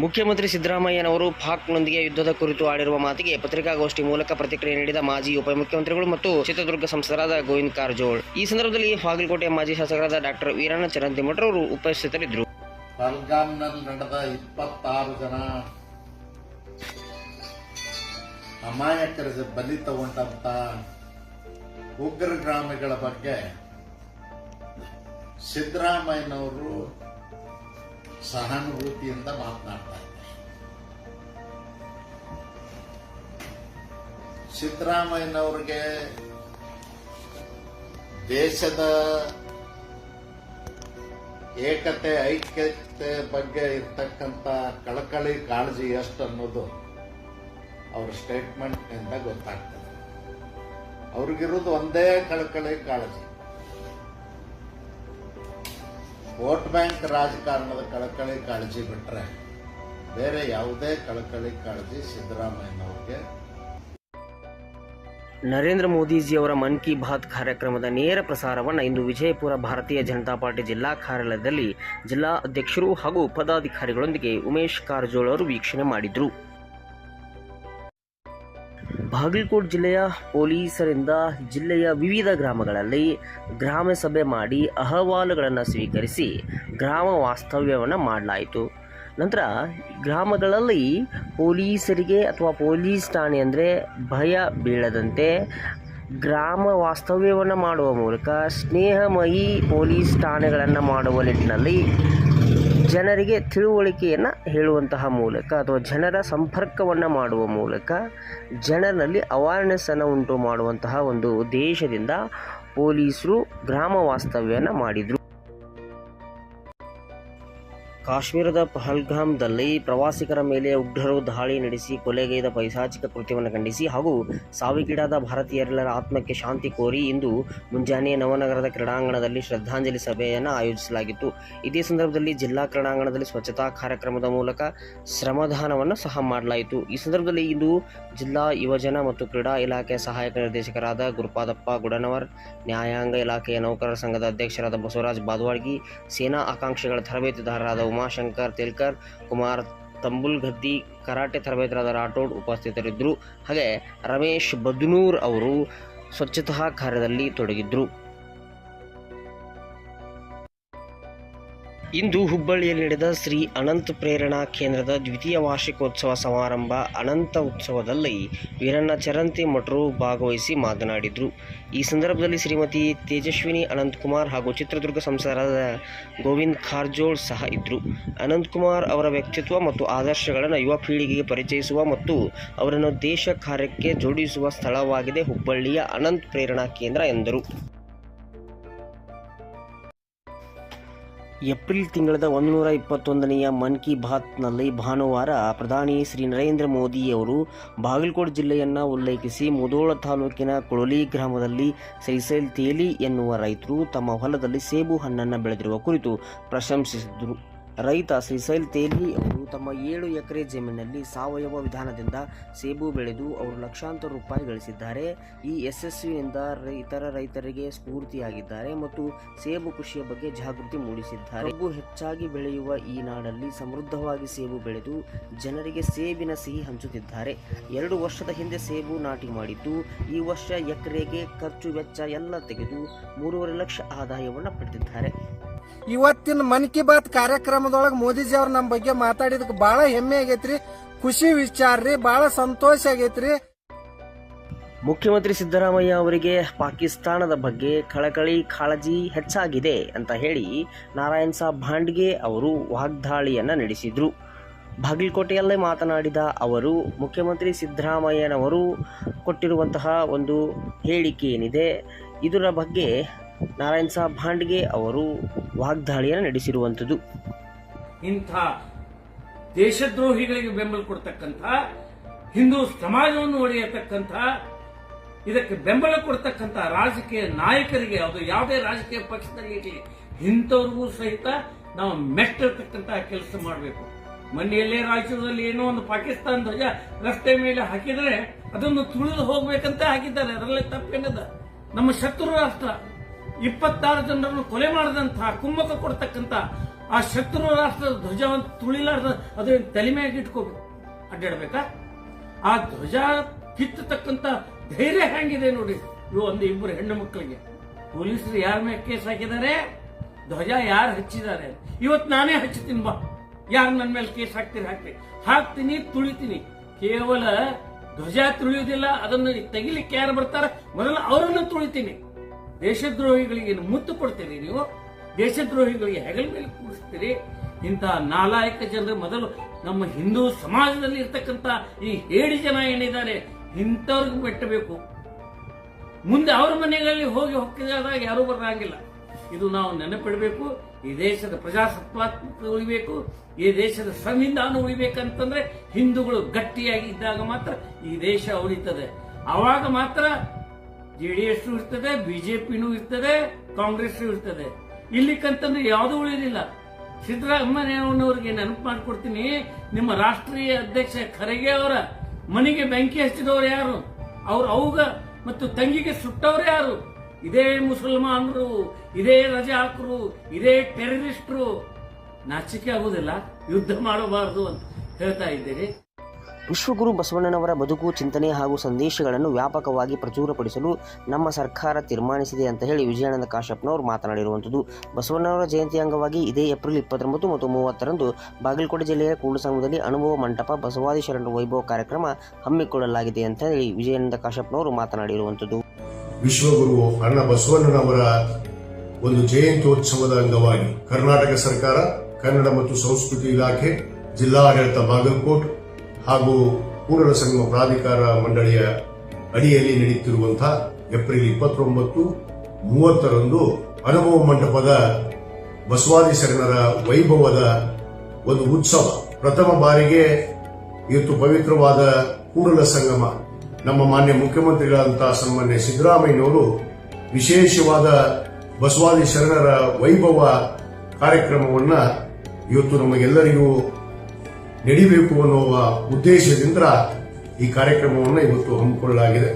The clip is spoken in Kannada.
ಮುಖ್ಯಮಂತ್ರಿ ಸಿದ್ದರಾಮಯ್ಯನವರು ಪಾಕ್ನೊಂದಿಗೆ ಯುದ್ಧದ ಕುರಿತು ಆಡಿರುವ ಮಾತಿಗೆ ಪತ್ರಿಕಾಗೋಷ್ಠಿ ಮೂಲಕ ಪ್ರತಿಕ್ರಿಯೆ ನೀಡಿದ ಮಾಜಿ ಉಪಮುಖ್ಯಮಂತ್ರಿಗಳು ಮತ್ತು ಚಿತ್ರದುರ್ಗ ಸಂಸದರಾದ ಗೋವಿಂದ ಕಾರಜೋಳ. ಈ ಸಂದರ್ಭದಲ್ಲಿ ಬಾಗಲಕೋಟೆ ಮಾಜಿ ಶಾಸಕರಾದ ಡಾಕ್ಟರ್ ವೀರಣ್ಣ ಚರಂತಿಮಠ ಅವರು ಉಪಸ್ಥಿತರಿದ್ದರು. ಪಹಲ್ಗಾಮ್ನಲ್ಲಿ ನಡೆದ 26 ಜನ ಅಮಾಯಕರ ಬಲಿ ತಗೊಂಡಂತ ಉಗ್ರಗಾಮಿಗಳ ಬಗ್ಗೆ ಸಿದ್ದರಾಮಯ್ಯನವರು ಸಹಾನುಭೂತಿಯಿಂದ ಮಾತನಾಡ್ತಾ ಇದ್ದಾರೆ. ಸಿದ್ದರಾಮಯ್ಯನವರಿಗೆ ದೇಶದ ಏಕತೆ ಐಕ್ಯತೆ ಬಗ್ಗೆ ಇರ್ತಕ್ಕಂಥ ಕಳಕಳಿ ಕಾಳಜಿ ಎಷ್ಟು ಅನ್ನೋದು ಅವ್ರ ಸ್ಟೇಟ್ಮೆಂಟ್ ನಿಂದ ಗೊತ್ತಾಗ್ತದೆ. ಅವ್ರಿಗಿರೋದು ಒಂದೇ ಕಳಕಳಿ ಕಾಳಜಿ, ವೋಟ್ ಬ್ಯಾಂಕ್ ರಾಜಕಾರಣದ ಕಳಕಳಿ ಕಾಳಜಿ ಬಿಟ್ರೆ ಬೇರೆ ಯಾವುದೇ ಕಳಕಳಿ ಕಾಳಜಿ ಸಿದ್ದರಾಮಯ್ಯನವ್ರಿಗೆ. ನರೇಂದ್ರ ಮೋದಿಜಿಯವರ ಮನ್ ಕಿ ಬಾತ್ ಕಾರ್ಯಕ್ರಮದ ನೇರ ಪ್ರಸಾರವನ್ನು ಇಂದು ವಿಜಯಪುರ ಭಾರತೀಯ ಜನತಾ ಪಾರ್ಟಿ ಜಿಲ್ಲಾ ಕಾರ್ಯಾಲಯದಲ್ಲಿ ಜಿಲ್ಲಾ ಅಧ್ಯಕ್ಷರು ಹಾಗೂ ಪದಾಧಿಕಾರಿಗಳೊಂದಿಗೆ ಉಮೇಶ್ ಕಾರಜೋಳ ಅವರು ವೀಕ್ಷಣೆ ಮಾಡಿದರು. ಬಾಗಲಕೋಟೆ ಜಿಲ್ಲೆಯ ಪೊಲೀಸರಿಂದ ಜಿಲ್ಲೆಯ ವಿವಿಧ ಗ್ರಾಮಗಳಲ್ಲಿ ಗ್ರಾಮ ಸಭೆ ಮಾಡಿ ಅಹವಾಲುಗಳನ್ನು ಸ್ವೀಕರಿಸಿ ಗ್ರಾಮ ವಾಸ್ತವ್ಯವನ್ನು ಮಾಡಲಾಯಿತು. ನಂತರ ಗ್ರಾಮಗಳಲ್ಲಿ ಪೊಲೀಸರಿಗೆ ಅಥವಾ ಪೊಲೀಸ್ ಠಾಣೆ ಅಂದರೆ ಭಯ ಬೀಳದಂತೆ ಗ್ರಾಮ ವಾಸ್ತವ್ಯವನ್ನು ಮಾಡುವ ಮೂಲಕ ಸ್ನೇಹಮಯಿ ಪೊಲೀಸ್ ಠಾಣೆಗಳನ್ನು ಮಾಡುವ ನಿಟ್ಟಿನಲ್ಲಿ ಜನರಿಗೆ ತಿಳುವಳಿಕೆಯನ್ನು ಹೇಳುವಂತಹ ಮೂಲಕ ಅಥವಾ ಜನರ ಸಂಪರ್ಕವನ್ನು ಮಾಡುವ ಮೂಲಕ ಜನರಲ್ಲಿ ಅವೇರ್ನೆಸ್ಸನ್ನು ಉಂಟು ಮಾಡುವಂತಹ ಒಂದು ಉದ್ದೇಶದಿಂದ ಪೊಲೀಸರು ಗ್ರಾಮ ವಾಸ್ತವ್ಯವನ್ನು ಮಾಡಿದರು. ಕಾಶ್ಮೀರದ ಪಹಲ್ಗಾಮ್ದಲ್ಲಿ ಪ್ರವಾಸಿಗರ ಮೇಲೆ ಉಗ್ರರು ದಾಳಿ ನಡೆಸಿ ಕೊಲೆಗೈದ ಪೈಶಾಚಿಕ ಕೃತ್ಯವನ್ನು ಖಂಡಿಸಿ ಹಾಗೂ ಸಾವಿಗೀಡಾದ ಭಾರತೀಯರೆಲ್ಲರ ಆತ್ಮಕ್ಕೆ ಶಾಂತಿ ಕೋರಿ ಇಂದು ಮುಂಜಾನೆ ನವನಗರದ ಕ್ರೀಡಾಂಗಣದಲ್ಲಿ ಶ್ರದ್ಧಾಂಜಲಿ ಸಭೆಯನ್ನು ಆಯೋಜಿಸಲಾಗಿತ್ತು. ಇದೇ ಸಂದರ್ಭದಲ್ಲಿ ಜಿಲ್ಲಾ ಕ್ರೀಡಾಂಗಣದಲ್ಲಿ ಸ್ವಚ್ಛತಾ ಕಾರ್ಯಕ್ರಮದ ಮೂಲಕ ಶ್ರಮದಾನವನ್ನು ಸಹ ಮಾಡಲಾಯಿತು. ಈ ಸಂದರ್ಭದಲ್ಲಿ ಇಂದು ಜಿಲ್ಲಾ ಯುವಜನ ಮತ್ತು ಕ್ರೀಡಾ ಇಲಾಖೆಯ ಸಹಾಯಕ ನಿರ್ದೇಶಕರಾದ ಗುರುಪಾದಪ್ಪ ಗುಡನವರ್, ನ್ಯಾಯಾಂಗ ಇಲಾಖೆಯ ನೌಕರರ ಸಂಘದ ಅಧ್ಯಕ್ಷರಾದ ಬಸವರಾಜ್ ಬಾದ್ವಾಡ್ಗಿ, ಸೇನಾ ಆಕಾಂಕ್ಷಿಗಳ ತರಬೇತಿದಾರರಾದ ಉಮಾಶಂಕರ್ ತೇಲ್ಕರ್, ಕುಮಾರ್ ತಂಬುಲ್ಗದ್ದಿ, ಕರಾಟೆ ತರಬೇತರಾದ ರಾಠೋಡ್ ಉಪಸ್ಥಿತರಿದ್ದರು. ಹಾಗೆ ರಮೇಶ್ ಬದ್ನೂರ್ ಅವರು ಸ್ವಚ್ಛತಾ ಕಾರ್ಯದಲ್ಲಿ ತೊಡಗಿದ್ರು. ಇಂದು ಹುಬ್ಬಳ್ಳಿಯಲ್ಲಿ ನಡೆದ ಶ್ರೀ ಅನಂತ ಪ್ರೇರಣಾ ಕೇಂದ್ರದ ದ್ವಿತೀಯ ವಾರ್ಷಿಕೋತ್ಸವ ಸಮಾರಂಭ ಅನಂತ ಉತ್ಸವದಲ್ಲಿ ವೀರಣ್ಣ ಚರಂತಿಮಠರು ಭಾಗವಹಿಸಿ ಮಾತನಾಡಿದರು. ಈ ಸಂದರ್ಭದಲ್ಲಿ ಶ್ರೀಮತಿ ತೇಜಸ್ವಿನಿ ಅನಂತಕುಮಾರ್ ಹಾಗೂ ಚಿತ್ರದುರ್ಗ ಸಂಸದರಾದ ಗೋವಿಂದ ಕಾರಜೋಳ ಸಹ ಇದ್ದರು. ಅನಂತಕುಮಾರ್ ಅವರ ವ್ಯಕ್ತಿತ್ವ ಮತ್ತು ಆದರ್ಶಗಳನ್ನು ಯುವ ಪೀಳಿಗೆಗೆ ಪರಿಚಯಿಸುವ ಮತ್ತು ಅವರನ್ನು ದೇಶ ಕಾರ್ಯಕ್ಕೆ ಜೋಡಿಸುವ ಸ್ಥಳವಾಗಿದೆ ಹುಬ್ಬಳ್ಳಿಯ ಅನಂತ ಪ್ರೇರಣಾ ಕೇಂದ್ರ ಎಂದರು. ಏಪ್ರಿಲ್ ತಿಂಗಳದ 121ನೆಯ ಮನ್ ಕಿ ಬಾತ್ನಲ್ಲಿ ಭಾನುವಾರ ಪ್ರಧಾನಿ ಶ್ರೀ ನರೇಂದ್ರ ಮೋದಿಯವರು ಬಾಗಲಕೋಟೆ ಜಿಲ್ಲೆಯನ್ನು ಉಲ್ಲೇಖಿಸಿ ಮುಧೋಳ ತಾಲೂಕಿನ ಕುಳಲಿ ಗ್ರಾಮದಲ್ಲಿ ಶ್ರೀಶೈಲ್ ತೇಲಿ ಎನ್ನುವ ರೈತರು ತಮ್ಮ ಹೊಲದಲ್ಲಿ ಸೇಬು ಹಣ್ಣನ್ನು ಬೆಳೆದಿರುವ ಕುರಿತು ಪ್ರಶಂಸಿಸಿದರು. ರೈತ ಶ್ರೀಶೈಲ್ ತೇಲಿ ಅವರು ತಮ್ಮ 7 ಎಕರೆ ಜಮೀನಿನಲ್ಲಿ ಸಾವಯವ ವಿಧಾನದಿಂದ ಸೇಬು ಬೆಳೆದು ಅವರು ಲಕ್ಷಾಂತರ ರೂಪಾಯಿ ಗಳಿಸಿದ್ದಾರೆ. ಈ ಯಶಸ್ವಿನಿಂದ ಇತರ ರೈತರಿಗೆ ಸ್ಫೂರ್ತಿಯಾಗಿದ್ದಾರೆ ಮತ್ತು ಸೇಬು ಕೃಷಿಯ ಬಗ್ಗೆ ಜಾಗೃತಿ ಮೂಡಿಸಿದ್ದಾರೆ. ಸೇಬು ಹೆಚ್ಚಾಗಿ ಬೆಳೆಯುವ ಈ ನಾಡಲ್ಲಿ ಸಮೃದ್ಧವಾಗಿ ಸೇಬು ಬೆಳೆದು ಜನರಿಗೆ ಸೇಬಿನ ಸಿಹಿ ಹಂಚುತ್ತಿದ್ದಾರೆ. 2 ವರ್ಷದ ಹಿಂದೆ ಸೇಬು ನಾಟಿ ಮಾಡಿದ್ದು ಈ ವರ್ಷ ಎಕರೆಗೆ ಖರ್ಚು ವೆಚ್ಚ ಎಲ್ಲ ತೆಗೆದು 3.5 ಲಕ್ಷ ಆದಾಯವನ್ನು ಪಡೆದಿದ್ದಾರೆ. ಇವತ್ತಿನ ಮನ್ ಕಿ ಬಾತ್ ಕಾರ್ಯಕ್ರಮದೊಳಗೆ ಮೋದಿಜಿ ಅವ್ರು ನಮ್ಮ ಬಗ್ಗೆ ಮಾತಾಡಿದಕ್ಕೆ ಬಹಳ ಹೆಮ್ಮೆ ಆಗೈತ್ರಿ, ಖುಷಿ ವಿಚಾರ ರೀ, ಬಹಳ ಸಂತೋಷ ಆಗೈತ್ರಿ. ಮುಖ್ಯಮಂತ್ರಿ ಸಿದ್ದರಾಮಯ್ಯ ಅವರಿಗೆ ಪಾಕಿಸ್ತಾನದ ಬಗ್ಗೆ ಕಳಕಳಿ ಕಾಳಜಿ ಹೆಚ್ಚಾಗಿದೆ ಅಂತ ಹೇಳಿ ನಾರಾಯಣ್ ಸಾಬ್ ಭಾಂಡ್ಗೆ ಅವರು ವಾಗ್ದಾಳಿಯನ್ನು ನಡೆಸಿದರು. ಬಾಗಲಕೋಟೆಯಲ್ಲೇ ಮಾತನಾಡಿದ ಅವರು ಮುಖ್ಯಮಂತ್ರಿ ಸಿದ್ದರಾಮಯ್ಯನವರು ಕೊಟ್ಟಿರುವಂತಹ ಒಂದು ಹೇಳಿಕೆ ಏನಿದೆ ಇದರ ಬಗ್ಗೆ ನಾರಾಯಣ್ ಸಾಬ್ ಭಾಂಡ್ಗೆ ಅವರು ವಾಗ್ದಾಳಿಯನ್ನು ನಡೆಸಿರುವಂಥದ್ದು. ಇಂಥ ದೇಶದ್ರೋಹಿಗಳಿಗೆ ಬೆಂಬಲ ಕೊಡ್ತಕ್ಕಂಥ, ಹಿಂದೂ ಸಮಾಜವನ್ನು ಒಡೆಯತಕ್ಕಂಥ, ಇದಕ್ಕೆ ಬೆಂಬಲ ಕೊಡ್ತಕ್ಕಂಥ ರಾಜಕೀಯ ನಾಯಕರಿಗೆ, ಅದು ಯಾವುದೇ ರಾಜಕೀಯ ಪಕ್ಷದಲ್ಲಿ ಇರಲಿ, ಇಂಥವ್ರಿಗೂ ಸಹಿತ ನಾವು ಮೆಚ್ಚಿರ್ತಕ್ಕಂಥ ಕೆಲಸ ಮಾಡಬೇಕು. ಮೊನ್ನೆಯಲ್ಲೇ ರಾಯಚೂರಲ್ಲಿ ಏನೋ ಒಂದು ಪಾಕಿಸ್ತಾನ ಧ್ವಜ ರಸ್ತೆ ಮೇಲೆ ಹಾಕಿದರೆ ಅದನ್ನು ತುಳಿದು ಹೋಗ್ಬೇಕಂತ ಹಾಕಿದ್ದಾರೆ. ಅದರಲ್ಲೇ ತಪ್ಪೇನದ? ನಮ್ಮ ಶತ್ರು ರಾಷ್ಟ್ರ 26 ಜನರನ್ನು ಕೊಲೆ ಮಾಡಿದಂತಹ, ಕುಮ್ಮಕ್ಕ ಕೊಡ್ತಕ್ಕಂಥ ಆ ಶತ್ರು ರಾಷ್ಟ್ರದ ಧ್ವಜವನ್ನು ತುಳಿಲಾರ್ದ ಅದ್ರ ತಲೆ ಮ್ಯಾಗ ಇಟ್ಕೋಬೇಕು, ಅಡ್ಡಾಡ್ಬೇಕಾ? ಆ ಧ್ವಜ ಕಿತ್ತತಕ್ಕಂತ ಧೈರ್ಯ ಹೆಂಗಿದೆ ನೋಡಿ ಇವು ಒಂದು ಇಬ್ಬರು ಹೆಣ್ಣು ಮಕ್ಕಳಿಗೆ. ಪೊಲೀಸರು ಯಾರ ಮೇಲೆ ಕೇಸ್ ಹಾಕಿದ್ದಾರೆ, ಧ್ವಜ ಯಾರು ಹಚ್ಚಿದ್ದಾರೆ. ಇವತ್ತು ನಾನೇ ಹಚ್ಚುತ್ತೀನಿ, ಬಾ, ಯಾರು ನನ್ನ ಮೇಲೆ ಕೇಸ್ ಹಾಕ್ತೀನಿ, ತುಳಿತೀನಿ. ಕೇವಲ ಧ್ವಜ ತುಳಿಯುವುದಿಲ್ಲ, ಅದನ್ನು ತೆಗಿಲಿಕ್ಕೆ ಯಾರು ಬರ್ತಾರ ಮೊದಲು ಅವರನ್ನು ತುಳಿತೀನಿ. ದೇಶದ್ರೋಹಿಗಳಿಗೆ ಮುತ್ತು ಕೊಡ್ತೀರಿ ನೀವು, ದೇಶದ್ರೋಹಿಗಳಿಗೆ ಹೆಗಲ ಮೇಲೆ ಕೂಡಿಸ್ತೀರಿ. ಇಂತಹ ನಾಲಾಯಕ ಜನರು ಮೊದಲು ನಮ್ಮ ಹಿಂದೂ ಸಮಾಜದಲ್ಲಿ ಇರ್ತಕ್ಕಂಥ ಈ ಹೇಡಿ ಜನ ಏನಿದ್ದಾರೆ ಇಂಥವ್ರಿಗೆ ಬೆಟ್ಟಬೇಕು. ಮುಂದೆ ಅವರ ಮನೆಗಳಲ್ಲಿ ಹೋಗಿ ಹೊಕ್ಕಿದಾಗ ಯಾರೂ ಬರಂಗಿಲ್ಲ. ಇದು ನಾವು ನೆನಪಿಡಬೇಕು. ಈ ದೇಶದ ಪ್ರಜಾಸತ್ತಾತ್ಮಕ ಉಳಿಬೇಕು, ಈ ದೇಶದ ಸಂವಿಧಾನ ಉಳಿಬೇಕಂತಂದ್ರೆ ಹಿಂದೂಗಳು ಗಟ್ಟಿಯಾಗಿ ಇದ್ದಾಗ ಮಾತ್ರ ಈ ದೇಶ ಉಳಿತದೆ. ಆವಾಗ ಮಾತ್ರ ಜೆಡಿಎಸ್ ಇರ್ತದೆ, ಬಿಜೆಪಿನೂ ಇರ್ತದೆ, ಕಾಂಗ್ರೆಸ್ ಇರ್ತದೆ. ಇಲ್ಲಿಕಂತಂದ್ರೆ ಯಾವುದೂ ಉಳಿಲಿಲ್ಲ. ಸಿದ್ದರಾಮಯ್ಯನವರಿಗೆ ನೆನಪು ಮಾಡಿಕೊಡ್ತೀನಿ, ನಿಮ್ಮ ರಾಷ್ಟ್ರೀಯ ಅಧ್ಯಕ್ಷ ಖರ್ಗೆ ಅವರ ಮನೆಗೆ ಬೆಂಕಿ ಹಚ್ಚಿದವರು ಯಾರು? ಅವ್ಗ ಮತ್ತು ತಂಗಿಗೆ ಸುಟ್ಟವರು ಯಾರು? ಇದೇ ಮುಸಲ್ಮಾನರು, ಇದೇ ರಜಾಕರು, ಇದೇ ಟೆರರಿಸ್ಟರು. ನಾಚಿಕೆ ಆಗುವುದಿಲ್ಲ? ಯುದ್ಧ ಮಾಡಬಾರದು ಅಂತ ಹೇಳ್ತಾ ಇದ್ದೀರಿ. ವಿಶ್ವಗುರು ಬಸವಣ್ಣನವರ ಬದುಕು, ಚಿಂತನೆ ಹಾಗೂ ಸಂದೇಶಗಳನ್ನು ವ್ಯಾಪಕವಾಗಿ ಪ್ರಚುರಪಡಿಸಲು ನಮ್ಮ ಸರ್ಕಾರ ತೀರ್ಮಾನಿಸಿದೆ ಅಂತ ಹೇಳಿ ವಿಜಯಾನಂದ ಕಾಶ್ಯಪ್ನವರು ಮಾತನಾಡಿರುವಂಥದ್ದು. ಬಸವಣ್ಣನವರ ಜಯಂತಿ ಅಂಗವಾಗಿ ಇದೇ ಏಪ್ರಿಲ್ 29 ಮತ್ತು 30ರಂದು ಬಾಗಲಕೋಟೆ ಜಿಲ್ಲೆಯ ಕೂಡಲಸಂಗಮದಲ್ಲಿ ಅನುಭವ ಮಂಟಪ ಬಸವಾದಿ ಶರಣರ ವೈಭವ ಕಾರ್ಯಕ್ರಮ ಹಮ್ಮಿಕೊಳ್ಳಲಾಗಿದೆ ಅಂತ ಹೇಳಿ ವಿಜಯಾನಂದ ಕಾಶ್ಯಪ್ನವರು ಮಾತನಾಡಿರುವಂಥದ್ದು. ವಿಶ್ವಗುರು ಅಣ್ಣ ಬಸವಣ್ಣನವರ ಒಂದು ಜಯಂತ್ಯೋತ್ಸವದ ಅಂಗವಾಗಿ ಕರ್ನಾಟಕ ಸರ್ಕಾರ, ಕನ್ನಡ ಮತ್ತು ಸಂಸ್ಕೃತಿ ಇಲಾಖೆ, ಜಿಲ್ಲಾಡಳಿತ ಬಾಗಲಕೋಟ್ ಹಾಗೂ ಕೂಡಲ ಸಂಗಮ ಪ್ರಾಧಿಕಾರ ಮಂಡಳಿಯ ಅಡಿಯಲ್ಲಿ ನಡೆಯುತ್ತಿರುವಂತಹ ಏಪ್ರಿಲ್ 29, 30ರಂದು ಅನುಭವ ಮಂಟಪದ ಬಸವಾದಿ ಶರಣರ ವೈಭವದ ಒಂದು ಉತ್ಸವ. ಪ್ರಥಮ ಬಾರಿಗೆ ಇವತ್ತು ಪವಿತ್ರವಾದ ಕೂಡಲ ಸಂಗಮ ನಮ್ಮ ಮಾನ್ಯ ಮುಖ್ಯಮಂತ್ರಿಗಳಂತಹ ಸನ್ಮಾನ್ಯ ಸಿದ್ದರಾಮಯ್ಯನವರು ವಿಶೇಷವಾದ ಬಸವಾದಿ ಶರಣರ ವೈಭವ ಕಾರ್ಯಕ್ರಮವನ್ನ ಇವತ್ತು ನಮಗೆಲ್ಲರಿಗೂ ನಡಿಬೇಕು ಅನ್ನುವ ಉದ್ದೇಶದಿಂದ ಈ ಕಾರ್ಯಕ್ರಮವನ್ನು ಇವತ್ತು ಹಮ್ಮಿಕೊಳ್ಳಲಾಗಿದೆ.